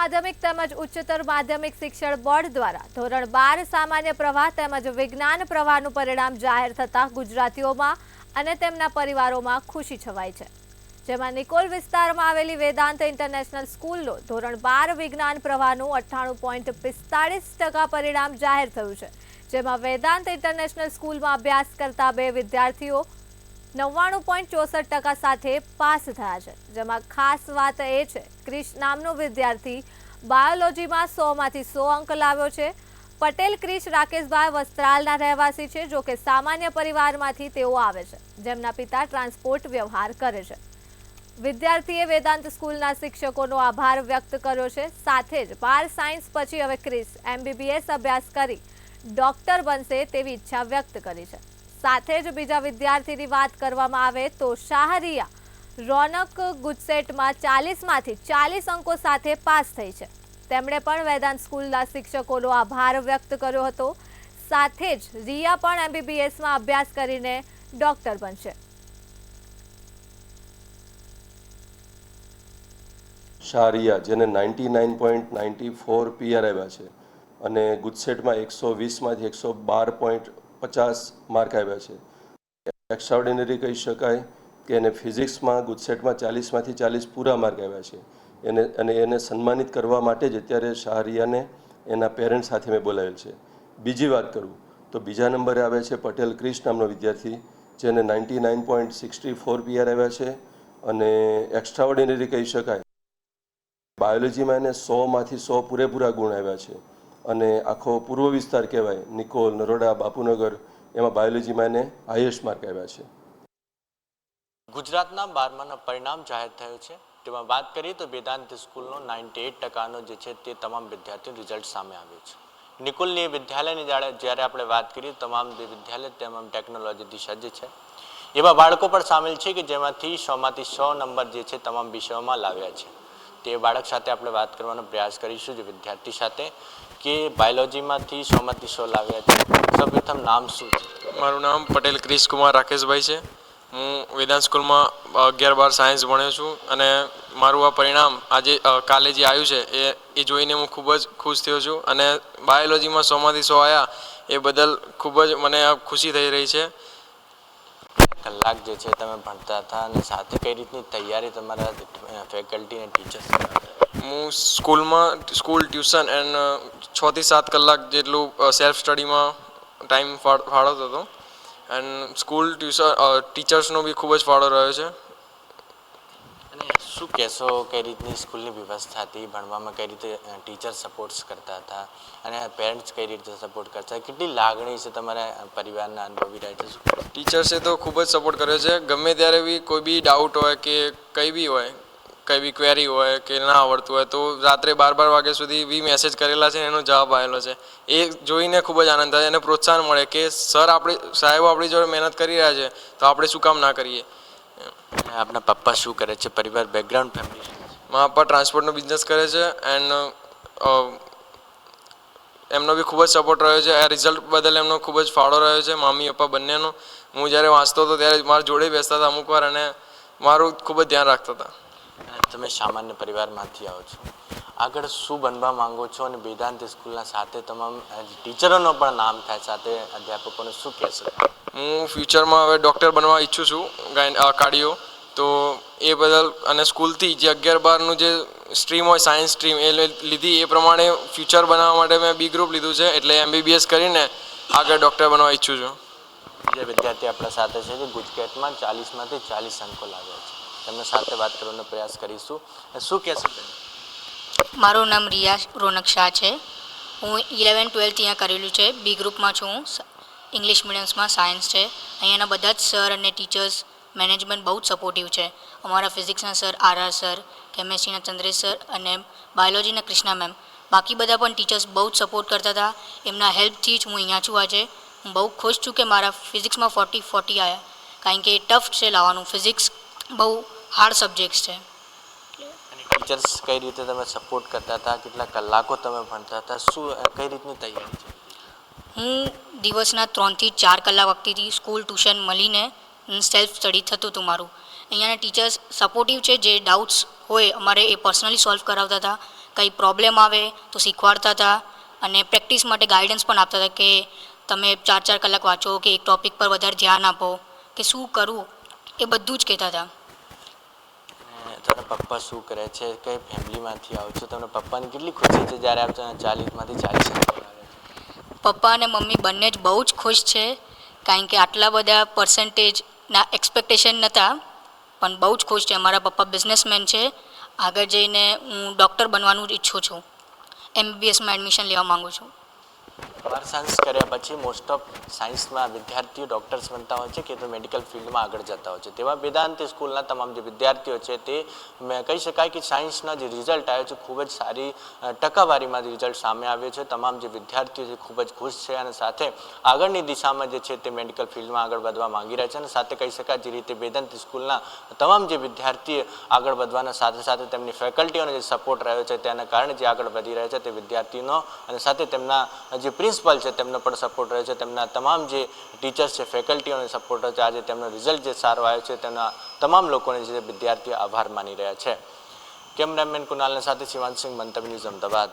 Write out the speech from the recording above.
માધ્યમિક તેમજ ઉચ્ચતર માધ્યમિક શિક્ષણ બોર્ડ દ્વારા ધોરણ 12 સામાન્ય પ્રવાહ તેમજ વિજ્ઞાન પ્રવાહનું પરિણામ જાહેર થતા ગુજરાતીઓમાં અને તેમના પરિવારોમાં ખુશી છવાઈ છે। જેમાં નિકોલ વિસ્તારમાં આવેલી વેદાંત ઇન્ટરનેશનલ સ્કૂલનો ધોરણ 12 વિજ્ઞાન પ્રવાહનું 98.45% પરિણામ જાહેર થયું છે। જેમાં વેદાંત ઇન્ટરનેશનલ સ્કૂલમાં અભ્યાસ કરતા 2 વિદ્યાર્થીઓ 99.64% સાથે પાસ થયા છે। જેમાં ખાસ વાત એ છે ક્રિશ નામનો વિદ્યાર્થી બાયોલોજીમાં 100માંથી 100 અંક લાવ્યો છે। પટેલ ક્રિશ રાકેશભાઈ વસ્ત્રાલના રહેવાસી છે, જો કે સામાન્ય પરિવારમાંથી તેઓ આવે છે, જેમના પિતા ટ્રાન્સપોર્ટ વ્યવહાર કરે છે। વિદ્યાર્થીએ વેદાંત સ્કૂલના શિક્ષકોનો આભાર વ્યક્ત કર્યો છે। સાથે જ 12 સાયન્સ પછી હવે ક્રિશ MBBS અભ્યાસ કરી ડોક્ટર બનશે તેવી ઈચ્છા વ્યક્ત કરી છે। સાથે જ બીજા વિદ્યાર્થીની વાત કરવામાં આવે તો શાહરિયા રોનક ગુજસેટમાં 40માંથી 40 અંકો સાથે પાસ થઈ છે। તેમણે પણ વેદાંત સ્કૂલના શિક્ષકોનો આભાર વ્યક્ત કર્યો હતો। સાથે જ રિયા પણ MBBSમાં અભ્યાસ કરીને ડોક્ટર બનશે। શાહરિયા જેને 99.94 PR આવ્યા છે અને ગુજસેટમાં 120માંથી 112.50 માર્ક આવ્યા છે। એક્સ્ટ્રાઓર્ડિનરી કહી શકાય કે એને ફિઝિક્સમાં ગુજસેટમાં 40માંથી 40 પૂરા માર્ક આવ્યા છે। એને સન્માનિત કરવા માટે જ અત્યારે શાહરિયાને એના પેરેન્ટ્સ સાથે મેં બોલાવેલ છે। બીજી વાત કરું તો બીજા નંબરે આવે છે પટેલ ક્રિશ નામનો વિદ્યાર્થી, જેને 99.64 PR આવ્યા છે અને એક્સ્ટ્રાઓર્ડિનરી કહી શકાય। બાયોલોજીમાં એને 100માંથી 100 પૂરેપૂરા ગુણ આવ્યા છે અને આખો પૂર્વ વિસ્તાર કહેવાય નિકોલ, નરોડા, બાપુનગર, એમાં બાયોલોજીમાં એને હાઈએસ્ટ માર્ક આવ્યા છે। ગુજરાતના 12માનું પરિણામ જાહેર થયું છે। તેમાં વાત કરીએ તો વેદાંત સ્કૂલનો 98%નો જે છે તે તમામ વિદ્યાર્થીનું રિઝલ્ટ સામે આવ્યું છે। નિકોલની વિદ્યાલયની જ્યારે આપણે વાત કરીએ તમામ વિદ્યાલય તમામ ટેકનોલોજીથી સજ્જ છે। એવા બાળકો પણ સામેલ છે કે જેમાંથી 100માંથી 100 નંબર જે છે તમામ વિષયોમાં લાવ્યા છે। તે બાળક સાથે આપણે વાત કરવાનો પ્રયાસ કરીશું, જે વિદ્યાર્થી સાથે કે બાયોલોજીમાંથી 100માંથી 100 લાવ્યા છે। સૌપ્રથમ નામ શું છે? મારું નામ પટેલ ક્રિશ કુમાર રાકેશભાઈ છે। હું વેદાંત સ્કૂલમાં 11-12 સાયન્સ ભણ્યો છું અને મારું આ પરિણામ આજે કાલે જે આવ્યું છે એ જોઈને હું ખૂબ જ ખુશ થયો છું અને બાયોલોજીમાં 100માંથી 100 આવ્યા એ બદલ ખૂબ જ મને ખુશી થઈ રહી છે। કલાક જે છે તમે ભણતા હતા અને સાથે કઈ રીતની તૈયારી તમારા ફેકલ્ટી અને ટીચર્સ? હું સ્કૂલ ટ્યુશન એન્ડ 6થી 7 કલાક જેટલું સેલ્ફ સ્ટડીમાં ટાઈમ ફાળવતો હતો એન્ડ સ્કૂલ ટીચર્સનો બી ખૂબ જ ફાળો રહ્યો છે। અને શું કહેશો, કઈ રીતની સ્કૂલની વ્યવસ્થા હતી, ભણવામાં કઈ રીતે ટીચર સપોર્ટ કરતા હતા અને પેરેન્ટ્સ કઈ રીતે સપોર્ટ કરતા, કેટલી લાગણી છે તમારા પરિવારના અનુભવી રહ્યા છે? ટીચર્સે તો ખૂબ જ સપોર્ટ કર્યો છે। ગમે ત્યારે બી કોઈ બી ડાઉટ હોય કે કંઈ બી હોય, કંઈ બી ક્વેરી હોય કે ના આવડતું હોય તો રાત્રે 12 વાગ્યા સુધી બી મેસેજ કરેલા છે, એનો જવાબ આવેલો છે। એ જોઈને ખૂબ જ આનંદ થાય અને પ્રોત્સાહન મળે કે સાહેબો આપણી જોડે મહેનત કરી રહ્યા છે તો આપણે શું કામ ના કરીએ। આપના પપ્પા શું કરે છે? પરિવાર બેકગ્રાઉન્ડ ફેમિલી? મારા પપ્પા ટ્રાન્સપોર્ટનો બિઝનેસ કરે છે એન્ડ એમનો બી ખૂબ જ સપોર્ટ રહ્યો છે। આ રિઝલ્ટ બદલ એમનો ખૂબ જ ફાળો રહ્યો છે, મમ્મી પપ્પા બંનેનો। હું જ્યારે વાંચતો હતો ત્યારે મારા જોડે બેસતા હતા અમુક વાર અને મારું ખૂબ જ ધ્યાન રાખતા હતા। તમે સામાન્ય પરિવારમાંથી આવો છો, આગળ શું બનવા માંગો છો અને વેદાંત સ્કૂલના સાથે તમામ ટીચરોનો પણ નામ થાય, સાથે અધ્યાપકોને શું કહેશો? હું ફ્યુચરમાં હવે ડૉક્ટર બનવા ઈચ્છું છું, કાર્ડિયો। તો એ બદલ અને સ્કૂલથી જે 11-12નું જે સ્ટ્રીમ હોય સાયન્સ સ્ટ્રીમ એ લીધી, એ પ્રમાણે ફ્યુચર બનાવવા માટે મેં બી ગ્રુપ લીધું છે, એટલે MBBS કરીને આગળ ડૉક્ટર બનવા ઈચ્છું છું। જે વિદ્યાર્થી આપણા સાથે છે જે ગુજકેટમાં 40માંથી 40 અંકો લાવ્યા છે, તેમના સાથે વાત કરવાનો પ્રયાસ કરીશું। શું કહેશો? મારું નામ રિયા રોનક શાહ છે। હું 11-12 અહીંયા કરેલું છે, બી ગ્રુપમાં છું। ઇંગ્લિશ મીડિયમ્સમાં સાયન્સ છે। અહીંયાના બધા જ સર અને ટીચર્સ મેનેજમેન્ટ બહુ જ સપોર્ટિવ છે। અમારા ફિઝિક્સના સર RR સર, કેમેસ્ટ્રીના ચંદ્રેશ સર અને બાયોલોજીના કૃષ્ણા મેમ, બાકી બધા પણ ટીચર્સ બહુ જ સપોર્ટ કરતા હતા। એમના હેલ્પથી જ હું અહીંયા છું આજે। હું બહુ ખુશ છું કે મારા ફિઝિક્સમાં 40 આવ્યા, કારણ કે ટફ છે લાવવાનું, ફિઝિક્સ બહુ હાર્ડ સબ્જેક્ટ છે। ટીચર્સ કઈ રીતે તમે સપોર્ટ કરતા હતા, કેટલા કલાકો તમે ભણતા હતા, શું કઈ રીતની તૈયારી છે? હું દિવસના 3થી 4 કલાક વખતેથી સ્કૂલ ટ્યુશન મળીને સેલ્ફ સ્ટડી થતું હતું મારું। અહીંયાના ટીચર્સ સપોર્ટિવ છે, જે ડાઉટ્સ હોય અમારે એ પર્સનલી સોલ્વ કરાવતા હતા, કંઈ પ્રોબ્લેમ આવે તો શીખવાડતા હતા અને પ્રેક્ટિસ માટે ગાઈડન્સ પણ આપતા હતા કે તમે 4-4 કલાક વાંચો કે એક ટૉપિક પર વધારે ધ્યાન આપો કે શું કરવું એ બધું જ કહેતા હતા. તમારા પપ્પા શું કરે છે, કઈ ફેમિલીમાંથી આવો છો, તમને પપ્પાની કેટલી ખુશી છે જ્યારે આપ 40માંથી 40 પપ્પા અને મમ્મી બંને જ બહુ જ ખુશ છે કારણ કે આટલા બધા પર્સન્ટેજના એક્સપેક્ટેશન નહોતા પણ બહુ જ ખુશ છે. મારા પપ્પા બિઝનેસમેન છે. આગળ જઈને હું ડૉક્ટર બનવાનું ઈચ્છું છું. MBBSમાં એડમિશન લેવા માગું છું. સાયન્સ કર્યા પછી મોસ્ટ ઓફ સાયન્સમાં વિદ્યાર્થીઓ ડૉક્ટર્સ બનતા હોય છે કે તો મેડિકલ ફિલ્ડમાં આગળ જતા હોય છે. તેવા વેદાંત સ્કૂલના તમામ જે વિદ્યાર્થીઓ છે તે કહી શકાય કે સાયન્સના જે રિઝલ્ટ આવ્યો છે ખૂબ જ સારી ટકાવારીમાં રિઝલ્ટ સામે આવ્યો છે. તમામ જે વિદ્યાર્થીઓ છે ખૂબ જ ખુશ છે અને સાથે આગળની દિશામાં જે છે તે મેડિકલ ફિલ્ડમાં આગળ વધવા માંગી રહ્યા છે અને સાથે કહી શકાય જે રીતે વેદાંત સ્કૂલના તમામ જે વિદ્યાર્થીઓ આગળ વધવાના સાથે સાથે તેમની ફેકલ્ટીઓનો જે સપોર્ટ રહ્યો છે તેના કારણે જે આગળ વધી રહ્યા છે તે વિદ્યાર્થીઓનો અને સાથે તેમના જે પ્રિન્સિપલ છે તેમનો પણ સપોર્ટ રહ્યો છે. તેમના તમામ જે ટીચર્સ છે ફેકલ્ટીઓનો સપોર્ટ રહ્યો છે. આજે તેમનો રિઝલ્ટ જે સારો આવ્યો છે તેમના તમામ લોકોને જે વિદ્યાર્થીઓ આભાર માની રહ્યા છે. કેમેરામેન કુનાલના સાથે શિવાંત સિંહ, મંતવ્ય ન્યૂઝ, અમદાવાદ.